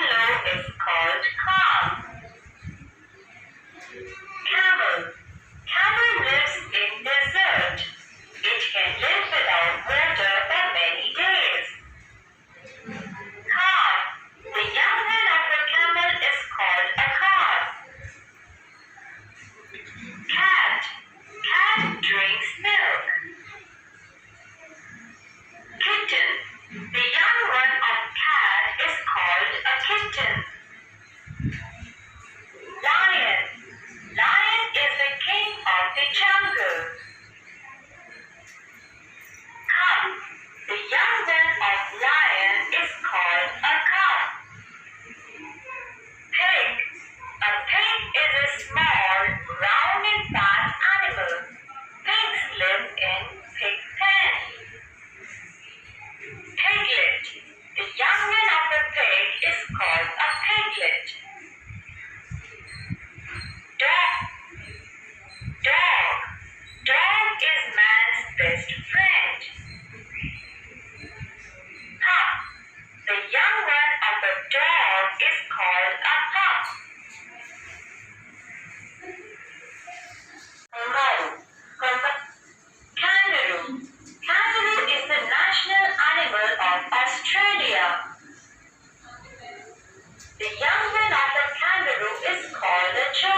buffalo is called calf. Camel. Camel lives in desert. It can live without water for many days. Calf. The young man of a camel is called a calf. Cat. Cat drinks milk. Kitten. The young one of cat is called a kitten. Lion. Lion is the king of the jungle. Cub. The young man of lion is called a cub. Pig. A pig is a small, round and fat animal. Pigs live in pig pen. Piglet. The young man of the pig is called a piglet. Dog. Dog. Dog is man's best friend. Pup. The young one of the dog is called a pup. Kangaroo. Kangaroo is the national animal of Australia. The young man of the kangaroo is called a child.